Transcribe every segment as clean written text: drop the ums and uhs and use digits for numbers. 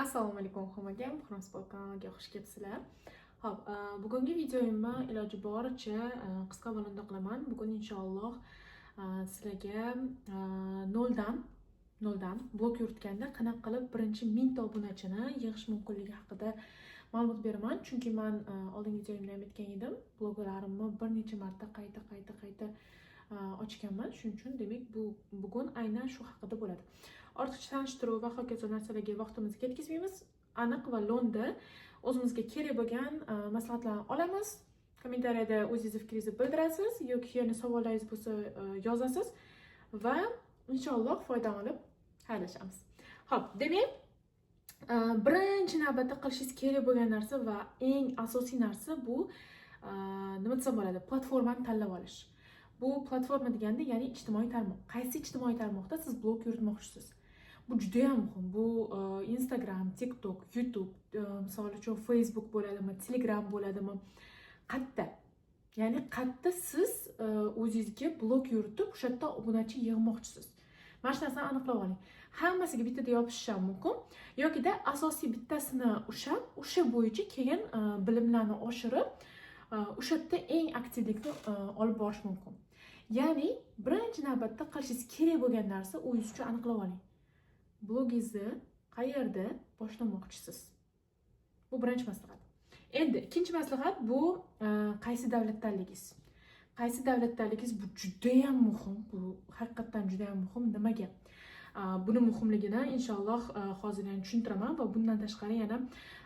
Assalomu alaykum hammaga, Muxros kanaliga xush kelibsizlar. Hop, bugungi videoyimni iloji boricha qisqa bo'lindi qilaman. Bugun inshaalloh sizlarga noldan blog yuritganda qanaqa qilib birinchi 1000 ta obunachini yig'ish mumkinligi haqida ma'lumot beraman. Chunki men oldingi videoyimda ham aytgan edim, bloglarimni bir necha marta qayta ochganman. Shuning uchun demak bugun aynan shu haqida bo'ladi. Ortiqcha tanishtiruv va hokazo narsalarga vaqtimizni ketkazmaymiz. Aniq va lo'nda o'zimizga kerak bo'lgan maslahatlarni olamiz. Kommentariyada o'zingizni fikringizni bildirasiz yoki yana savollaringiz bo'lsa yozasiz va inshaalloh foyda olib xayrlashamiz. Xo'p, demak, birinchi navbatda qilishingiz kerak bo'lgan narsa va eng asosiy narsa bu nima desam bo'ladi? Platformani tanlab olish. Bu platforma deganda, ya'ni ijtimoiy tarmoq. Qaysi ijtimoiy tarmoqda siz blog yuritmoqchisiz? Bu juda ham muhim. Bu Instagram, TikTok, YouTube, misol uchun Facebook bo'ladimi, Telegram bo'ladimi? Qayerda? Ya'ni qayerda siz o'zingizga blog yuritib, o'sha yerda obunachi yig'moqchisiz? Mana shu narsani aniqlab oling. Hammasiga bittada yopishish ham mumkin, yokida asosiy bittasini ushlab, o'sha bo'yicha keyin bilimlarni oshirib, o'sha yerda eng aktivlikni olib borish mumkin. Ya'ni birinchi navbatda qilishingiz kerak bo'lgan narsa o'zingiz uchun aniqlab oling. Blogingizni qayerda boshlamoqchisiz? Bu birinchi maslahat. Endi ikkinchi maslahat bu qaysi davlatdanligingiz. Qaysi davlatdanligingiz bu juda ham muhim. Bu haqiqatan juda ham muhim. Nimaga? Buni muhimligini inshaalloh hozir ham tushuntiraman va bundan tashqari yana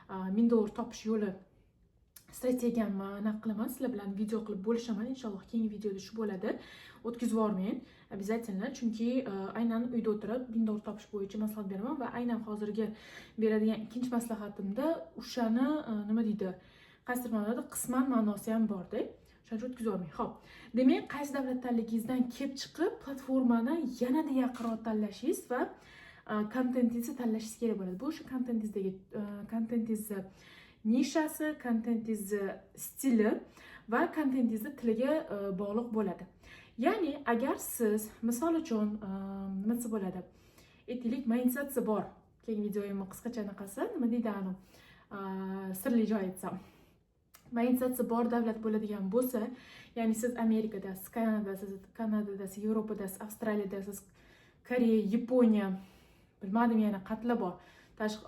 $1000 topish yo'li strategiyamni aniq qilaman. Sizlar bilan video qilib bo'lishaman. Inshaalloh keyingi videoda shu bo'ladi. O'tkazib yubormang. Обязательно, chunki aynan uyda o'tirib $1000 topish bo'yicha maslahat beraman va aynan hozirgi beradigan ikkinchi maslahatimda o'shani nima deydi? Qaysidir ma'noda qisman ma'nosi ham bor-da. Shuning uchun o'tkazib yubormang. Xo'p. Demak, qaysi davlatdanligingizdan kelib chiqib, platformani yanada yaqinroq tanlashingiz va kontentingizni tanlashingiz kerak bo'ladi. Bu o'sha kontentingizni nishasi, kontentingizni stili va kontentingizni tiliga bog'liq bo'ladi. Ya'ni agar siz misol uchun nima desa bo'ladi? Aytaylik, monetizatsiya bor. Keyingi videoyimni qisqacha anaqasi, nima deydi anu? Sirli joy aytsam. Monetizatsiya bor davlat bo'ladigan bo'lsa, ya'ni siz Amerikadasiz, Kanadadasiz, Yevropadasiz, Avstraliyadasiz, Koreya, Yaponiya, bilmadim yana qayerlar bor.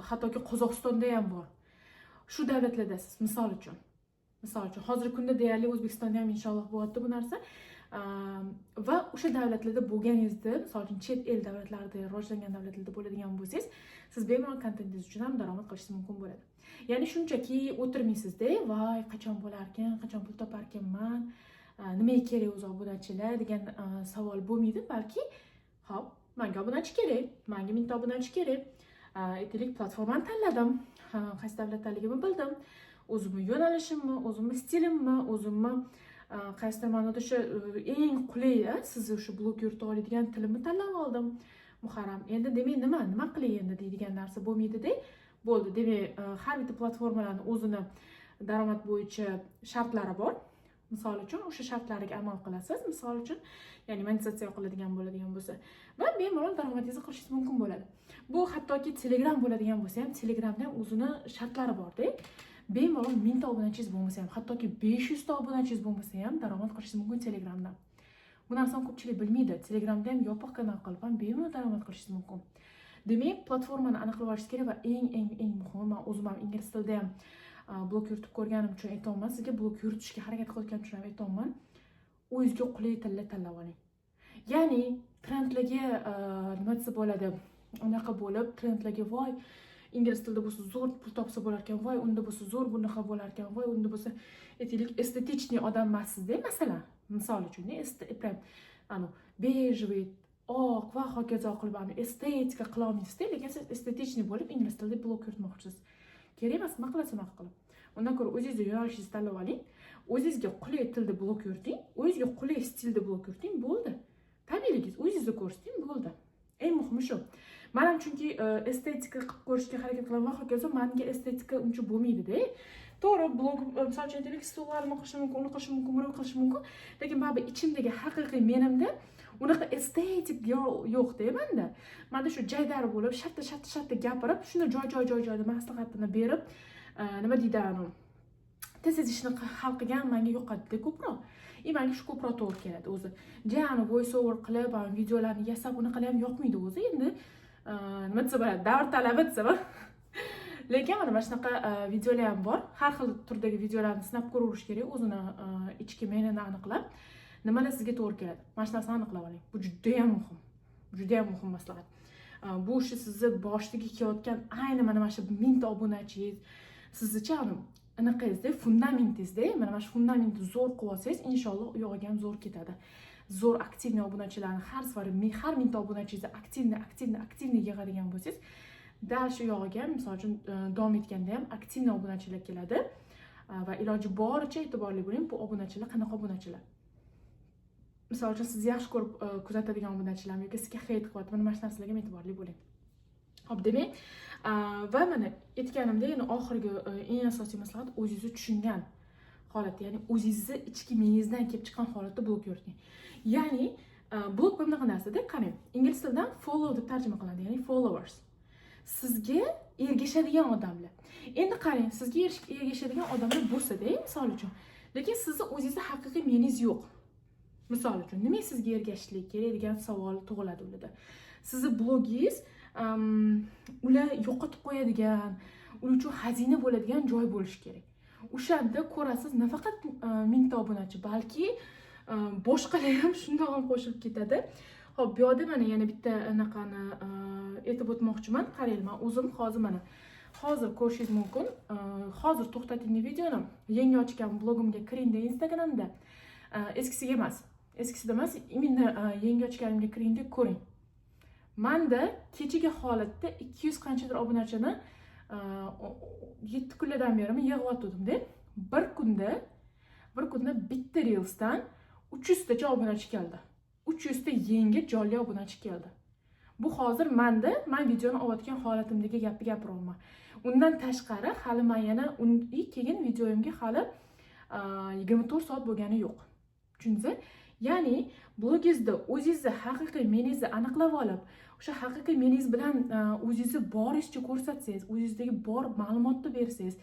Hattoki Qozog'istonda ham bor. Shu davlatlardasiz, misol uchun. Hozirgi kunda deyarli O'zbekistonda ham inshaalloh bo'lyapti bu narsa. Va o'sha davlatlarda bo'lganingizda, misol uchun chet el davlatlarida, rivojlangan davlatlarda bo'ladigan bo'lsangiz, siz bemalol kontentingiz uchun ham daromad qilishingiz mumkin bo'ladi. Ya'ni shunchaki o'tirmaysizda, voy, qachon bo'larkan, qachon pul toparkanman, nimaga kerak o'zi obunachilar degan savol bo'lmaydi, balki, hop, menga obunachi kerak, menga 1000 ta obunachi kerak. Aytaylik, platformani tanladim, qaysi davlatdaligimni bildim, o'zimni yo'nalishimni, o'zimni stilimni, o'zimni qaysidir ma'noda o'sha eng qulay siz o'sha blog yurita oladigan tilimni tanlab oldim. Muharram. Endi demak nima qilay endi deydigan narsa bo'lmaydi-da. Bo'ldi. Demak, har bitta platformalarning o'zini daromad bo'yicha shartlari bor. Misol uchun o'sha shartlariga amal qilasiz. Misol uchun, ya'ni monetizatsiya qiladigan bo'lsa va bemalol daromadingizni qilishingiz mumkin bo'ladi. Bu hattoki Telegram bo'ladigan bo'lsa ham, Telegramda ham o'zini shartlari bor-da. Bemalol 1000 ta obunachingiz bo'lmasa ham, hattoki 500 ta obunachingiz bo'lmasa ham daromad qilishingiz mumkin Telegramdan. Bu narsani ko'pchilik bilmaydi. Telegramda ham yopiq kanal qilib ham bemalol daromad qilishingiz mumkin. Demak, platformani aniqlab olishingiz kerak va eng muhimi, men o'zim ham ingliz tilida ham blog yuritib ko'rganim uchun aytaman. Sizga blog yuritishga harakat qilayotganim uchun ham aytaman. O'zingizga qulay tilni tanlab oling. Ya'ni trendlarga nima desa bo'ladi? Unaqa bo'lib, trendlarga voy, ingliz tilida bo'lsa zo'r pul topsa bo'lar ekan, voy, unda bo'lsa zo'r bunaqa bo'lar ekan, voy, unda bo'lsa aytaylik, estetichniy odam emassiz-da, masalan, misol uchun, prям bejevый, oq va hokazo qilib estetika qila olmaysiz-da, lekin siz estetichniy bo'lib ingliz tilida blog yuritmoqchisiz. Kerak emas, nima qilasiz, nima qilib. Undan ko'ra o'zingizga yo'nalishingizni tanlab oling, o'zingizga qulay tilda blog yuriting, o'zingizga qulay stilda blog yuriting, bo'ldi. Tabiiyligingiz o'zingizda ko'rsating, bo'ldi. Eng muhimi shu. Men ham chunki estetika qilib ko'rishga harakat qilaman va hokazo menga estetika uncha bo'lmaydi-da. To'g'ri, blog misol uchun aytaylik, stollarni qilishim mumkin, uni qilishim mumkin, buni qilishim mumkin, lekin baribir ichimdagi haqiqiy menimda unaqa estetik yo'qda manda. Manda shu jaydari bo'lib, shatta gapirib, shuni joyida maslahatini berib, nima deydi, tez ishni hal qilgan menga yoqadi ko'proq. Menga shu ko'proq to'g'ri keladi o'zi. Jani voice over qilib, videolarni yasab unaqa ham yoqmaydi o'zi. Endi nima desa bo'ladi, davr talabi desa bo'ladi. Lekin mana shunaqa videolar ham bor. Har xil turdagi videolarni sinab ko'rish kerak, o'zini ichki menini aniqlab, nimalar sizga to'g'ri keladi. Mana shu narsani aniqlab oling. Bu juda ham muhim. Juda ham muhim maslahat. Bu ish sizni boshiga kelayotgan ayni mana shu 1000 ta obunachingiz sizcha anaqangizda fundamentingizda, mana shu fundamentni zo'r qilib olsangiz, inshaalloh u yog'iga ham zo'r ketadi. Zo'r aktivniy obunachilarni har safar har 1000 ta obunachingizni aktivniy yig'adigan bo'lsangiz, dal shu yog'iga misol uchun davom etganda ham aktivniy obunachilar keladi va iloji boricha e'tiborli bo'ling, bu obunachilar qanaqa obunachilar. Misol uchun sizni yaxshi ko'rib kuzatadigan obunachilarmi yoki sizga hate qilyapti, mana shu narsalarga e'tiborli bo'ling. Xo'p, demak, va mana aytganimdek, yana oxirgi eng asosiy maslahat o'zingizni tushungan holatda, ya'ni o'zingizni ichki miyangizdan kelib chiqqan holatda blog yuriting. Ya'ni blog bu bunaqa narsada, qarang, ingliz tilidan follow deb tarjima qilinadi, ya'ni followers. Sizga ergashadigan odamlar. Endi qarang, sizga ergashadigan odamlar bo'lsa-da, misol uchun, lekin sizni o'zingizda haqiqiy meningiz yo'q. Misol uchun, nima sizga ergashishlik kerak degan savol tug'iladi ularda. Sizni blogingiz ular yo'qotib qo'yadigan, ular uchun xazina bo'ladigan joy bo'lishi kerak. O'shanda ko'rasiz, nafaqat 1000 ta obunachi, balki boshqalar ham shundoq ham qo'shilib ketadi. Xo'p, bu yerda mana yana bitta anaqani aytib o'tmoqchiman. Qarang, men o'zim hozir ko'rishingiz mumkin. Hozir to'xtating videoni. Yangi ochgan blogimga kiringda Instagramda. Eskisiga emas. Eskisida emas, imенно yangi ochganimga kiringda ko'ring. Menda kechagi holatda 200 qanchadir obunachini 7 kunlardan beri yig'yotgandim-da. Bir kunda bitta reelsdan 300 tacha obunachi keldi. 300 ta yangi jonli obunachi keldi. Bu hozir men videoni olayotgan holatimdagi gapni gapiryapman. Undan tashqari hali men yana keyin videoyimga hali 24 soat bo'lgani yo'q. Tushundingiz? Ya'ni blogingizda o'zingizni haqiqiy meningizni aniqlab olib, o'sha haqiqiy meningiz bilan o'zingizni borishicha ko'rsatsangiz, o'zingizdagi bor ma'lumotni bersangiz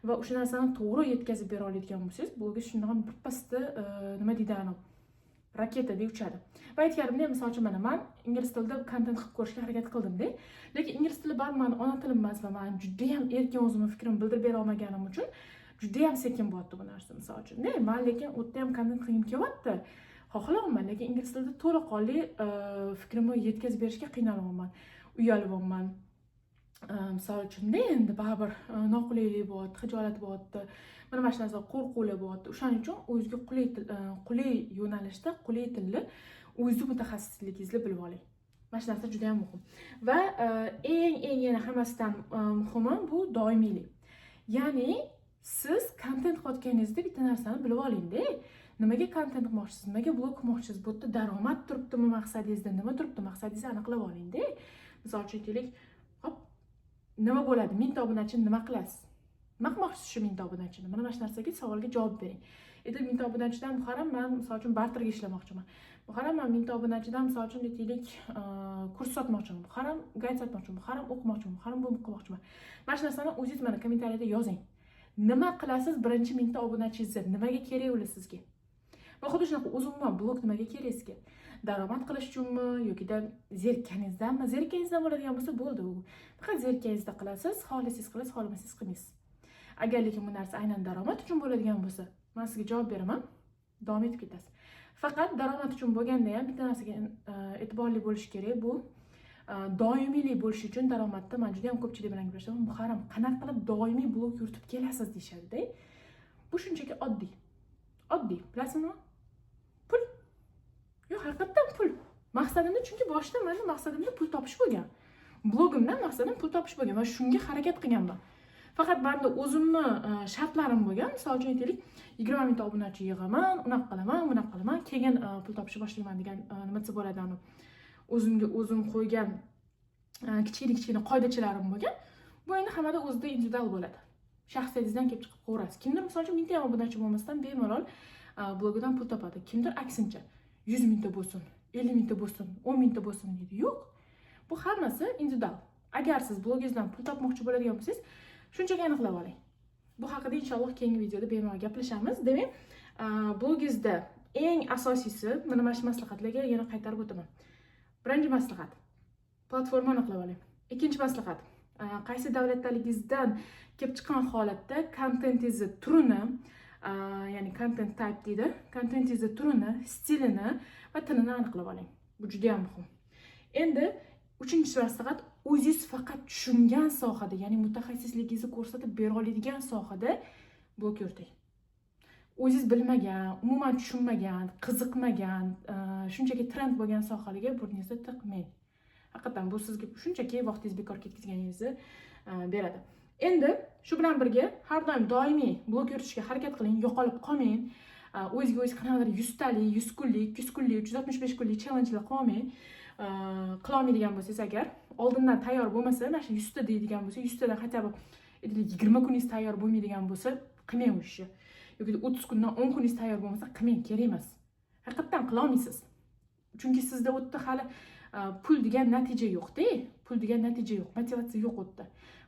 va o'sha narsani to'g'ri yetkazib bera oladigan bo'lsangiz, blogingiz shundan birpasda nima deydi, raketadek uchadi. Va aytganimdek, misol uchun men ingliz tilida kontent qilib ko'rishga harakat qildim-da. Lekin ingliz tili baribir mening ona tilim emas va men juda ham erkin o'zimning fikrimni bildirib bera olmaganim uchun juda ham sekin bo'lyapti bu narsa, misol uchun. Men lekin u yerda ham kontent qilgim kelyapti. Xohlamayman, lekin ingliz tilida to'laqonli fikrimni yetkazib berishga qiynalyapman, uyalyapman. Misol uchun endi baribir noqulaylik bo'lyapti, xijolat bo'lyapti. Mana shu narsa qo'rquvlar bo'lyapti. O'shaning uchun o'zingizga qulay yo'nalishda, qulay tilni o'zingiz mutaxassisligingizni bilib oling. Mana shu narsa juda ham muhim. Va eng yana hammasidan muhimi bu doimiylik. Ya'ni siz kontent qilayotganingizda bitta narsani bilib oling-da. Nimaga kontent qilmoqchisiz, nimaga blog qilmoqchisiz, bu yerda daromad turibdimi maqsadingizda, nima turibdi maqsadingizni aniqlab oling-da. Misol uchun aytaylik, hop, nima bo'ladi? 1000 ta obunachini nima qilasiz? Nima qilmoqchisiz shu 1000 ta obunachini? Mana shu narsaga savolga javob bering. Endi 1000 ta obunachidan buxaram men misol uchun barterga ishlamoqchiman. Buxaram men 1000 ta obunachidan misol uchun aytaylik kurs sotmoqchiman. Buxaram gayt sotmoqchiman. Buxaram o'qimoqchiman. Buxaram bu qilmoqchiman. Mana shu narsani o'zingiz mana kommentariyada yozing. Nima qilasiz birinchi 1000 ta obunachingizda? Nimaga kerak ular sizga? Va xuddi shunaqa o'zimman blog nimaga kerak sizga? Daromad qilish uchunmi yoki zerikkaningizdanmi? Zerikkaningizdan bo'ladigan bo'lsa bo'ldi u. Faqat zerikkaningizda qilasiz, xohlasangiz qilasiz, xohlamasangiz qilmaysiz. Agar lekin bu narsa aynan daromad uchun bo'ladigan bo'lsa, men sizga javob beraman, davom etib ketasiz. Faqat daromad uchun bo'lganda ham bitta narsaga e'tiborli bo'lish kerak, bu doimiylik bo'lishi uchun daromadda men juda ham ko'pchilik bilan gaplashdim. Bu haram qanaqa qilib doimiy blog yuritib kelasiz deyshadi-da. Bu shunchaki oddiy. Oddiy, bilasizmi? Pul. Yo'q, haqiqatan pul. Maqsadimda, chunki boshida mening maqsadimda pul topish bo'lgan. Blogimdan maqsadim pul topish bo'lgan va shunga harakat qilganman. Faqat menda o'zimni shartlarim bo'lgan. Misol uchun aytaylik, 20 ming ta obunachi yig'aman, unaqa qilaman, keyin pul topishni boshlayman degan nima desa bo'ladi, o'zimga o'zim qo'ygan kichkina qoidachilarim bo'lgan. Bu endi hammada o'zida individual bo'ladi. Shaxsiyatingizdan kelib chiqib ko'rasiz. Kimdir misol uchun 1000 ta obunachi bo'lmasdan bemalol blogidan pul topadi. Kimdir aksincha 100 ming ta bo'lsin, 50 mingta bo'lsin, 10 mingta bo'lsin deydi. Yo'q. Bu hammasi individual. Agar siz blogingizdan pul topmoqchi bo'ladigan bo'lsangiz, shunchaki aniqlab oling. Bu haqida inshaalloh keyingi videoda bemalol gaplashamiz. Demak, blogingizda eng asosiysi mana shu maslahatlarga yana qaytarib o'taman. Birinchi maslahat, platformani aniqlab oling. Ikkinchi maslahat, qaysi davlatdaligingizdan kelib chiqqan holatda kontentingizni turini, ya'ni content type deydi, kontentingizni turini, stilini va tilini aniqlab oling. Bu juda ham muhim. Endi uchinchi maslahat, o'zingiz faqat tushungan sohada, ya'ni mutaxassisligingizni ko'rsatib bera oladigan sohada blog yuriting. O'zingiz bilmagan, umuman tushunmagan, qiziqmagan, shunchaki trend bo'lgan sohalarga burningizni tiqmang. Haqiqatan bu sizga shunchaki vaqtingizni bekor ketkazganingizni beradi. Endi shu bilan birga har doim doimiy blog yuritishga harakat qiling, yo'qolib qolmang. O'zingizga o'zingiz qanaqadir 100 talik, 100 kunlik, 200 kunlik, 365 kunlik challengelar qilmang. Qila olmaydigan bo'lsangiz agar, oldindan tayyor bo'lmasa, mana shu 100 ta deydigan bo'lsa, 100 tadan hatto 20 kuningiz tayyor bo'lmaydigan bo'lsa, qilmang u ishni. Yoki 30 kundan 10 kuningiz tayyor bo'lmasa, qilmang, kerak emas. Haqiqatan qila olmaysiz. Chunki sizda u yerda hali pul degan natija yo'q-da. Pul degan natija yo'q, motivatsiya yo'q u yerda.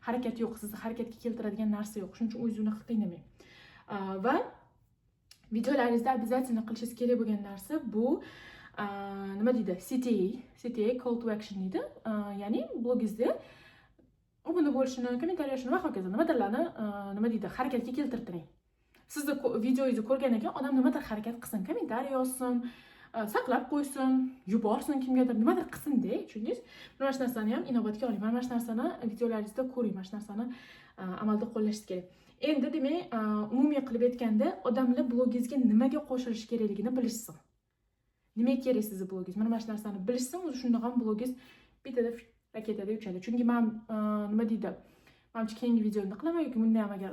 Harakat yo'q, sizni harakatga keltiradigan narsa yo'q. Shuning uchun o'zingizni qiynamang. Va videolaringizda obязательно qilishingiz kerak bo'lgan narsa bu nima deydi? CTA, call to action deydi. Ya'ni blogingizda obuna bo'lishini, kommentariy yozishni va hokazo nimadirlarni nima deydi? Harakatga keltirtiring. Sizni videoingizni ko'rgandan keyin odam nimadir harakat qilsin, kommentariy yozsin, saqlab qo'ysin, yuborsin kimgadir, nimadir qilsin-da, tushundingiz? Mana shu narsani ham inobatga oling. Mana shu narsani videolaringizda ko'ring, mana shu narsani amalda qo'llashingiz kerak. Endi demak, umumiy qilib aytganda, odamlar blogingizga nimaga qo'shilishi kerakligini bilishsin. Nima kerak sizni blogingiz? Mana shu narsani bilishsin, o'zi shunda ham blogingiz bitada raketada uchadi. Chunki men nima deydi? Menimcha keyingi videomda qilaman yoki bunda ham agar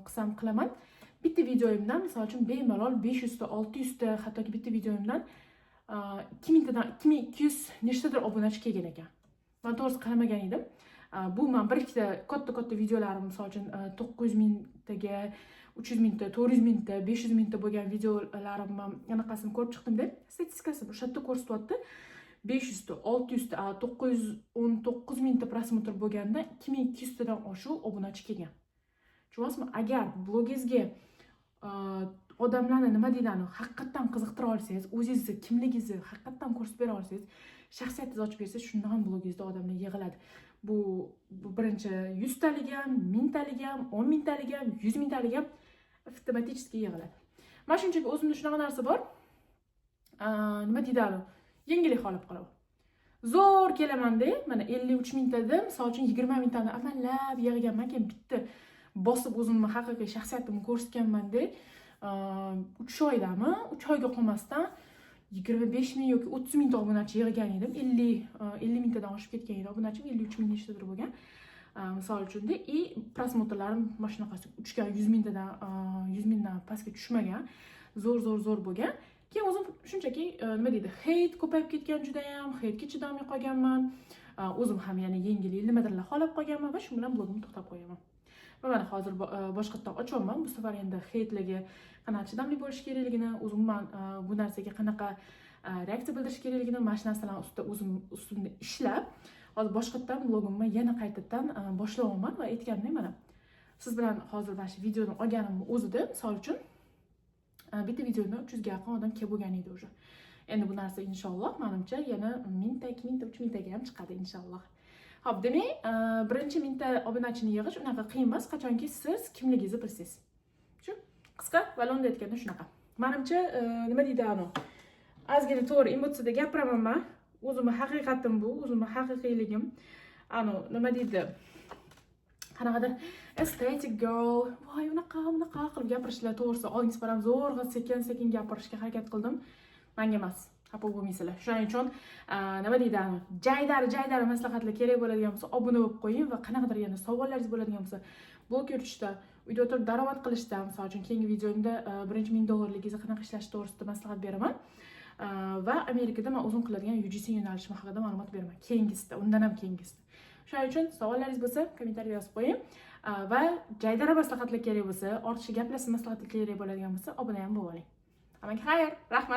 qilsam qilaman. Bitta videoyimdan, misol uchun bemalol 500 ta, 600 ta, hattoki bitta videoyimdan 2000 tadan 2200 nechtadir obunachi kelgan ekan. Men to'g'risi qaramagan edim. Bu men bir ikkita katta videolarim, misol uchun 900 mingtaga, 300 mingta, 400 mingta, 500 mingta bo'lgan videolarim anaqasini ko'rib chiqdim-da, statistikasi o'sha yerda ko'rsatyapti. 500 ta, 600 ta, 919 mingta prosmotr bo'lganda 2200 tadan oshiq obunachi kelgan. Tushunasizmi? Agar blogingizga odamlarni nima deydani haqiqatan qiziqtira olsangiz, o'zingizni kimligingizni haqiqatan ko'rsatib bera olsangiz, shaxsiyatingizni ochib bersangiz, shunda ham blogingizda odamlar yig'iladi. Bu birinchi 100 talik ham, 1000 talik ham, 10 mingtalik ham, 100 mingtalik ham avtomatik yig'iladi. Men shunchaki o'zimda shunaqa narsa bor. Nima deydani? Yengillik olib qolaman. Zo'r kelaman-da, mana 53 mingtadan, misol uchun 20 mingtani amallab yig'ganman, keyin bitta bosib o'zimni haqiqiy shaxsiyatimni ko'rsatganman-da. 3 oydami, 3 oyga qolmasdan 25 ming yoki 30 mingta obunachi yig'gan edim. 50 mingtadan oshib ketgan edi obunachim, 53 ming nechtadir bo'lgan. Misol uchun-da, prosmotrlarim mana shunaqasi uchgan 100 mingtadan 100 mingdan pastga tushmagan. Zo'r bo'lgan. Keyin o'zim shunchaki nima deydi, hate ko'payib ketgan juda ham, hate'ga chidamay qolganman. O'zim ham yana yengillik nimadirlar xolab qolganman va shu bilan blogimni to'xtab qo'yaman. Va mana hozir boshqatdan ochyapman. Bu safar endi hate'larga qanaqa chidamli bo'lish kerakligini, o'zimman bu narsaga qanaqa reaksiya bildirish kerakligini, mana shu narsalar ustida o'zim ustimda ishlab, hozir boshqatdan blogimni yana qaytadan boshlamoqman va aytganimdek, mana siz bilan hozir mana shu videoni olganimni o'zida, misol uchun bitta videoda 300 ga yaqin odam kelib bo'lgan edi o'sha. Endi bu narsa inshaalloh menimcha yana 1000 ta, 2000 ta, 3000 taga ham chiqadi inshaalloh. Xo'p, demak, birinchi 1000 ta obunachini yig'ish unaqa qiyin emas, qachonki siz kimligingizni bilsangiz. Shu qisqa va lo'nda aytganda shunaqa. Menimcha nima deydi ano? Ozgina to'g'ri emotsiyada gapiraman men. O'zimning haqiqatim bu, o'zimning haqiqiyligim. Ano, nima deydi? Qanaqadir aesthetic girl, voy unaqa qilib gapirishlar to'g'risi, oldingiz param zo'rg'a sekin gapirishga harakat qildim. Menga emas. Xafa bo'lmaysizlar. Shuning uchun nima deydi? Jaydar maslahatlar kerak bo'ladigan bo'lsa, obuna bo'lib qo'ying va qanaqadir yana savollaringiz bo'ladigan bo'lsa, blog yuritishda, uyda o'tirib daromad qilishda, misol uchun keyingi videomda birinchi $1000 qanaqa ishlash to'g'risida maslahat beraman. Va Amerikada men o'zim qiladigan UGC yo'nalishim haqida ma'lumot beraman. Keyingisida, undan ham keyingisida. Shuning uchun savollaringiz bo'lsa, kommentariyga yozib qo'ying. Va jaydara maslahatlar kerak bo'lsa, ortiqcha gaplashib maslahatlar kerak bo'ladigan bo'lsa, obuna ham bo'lib oling. Hammaga xayr, rahmat.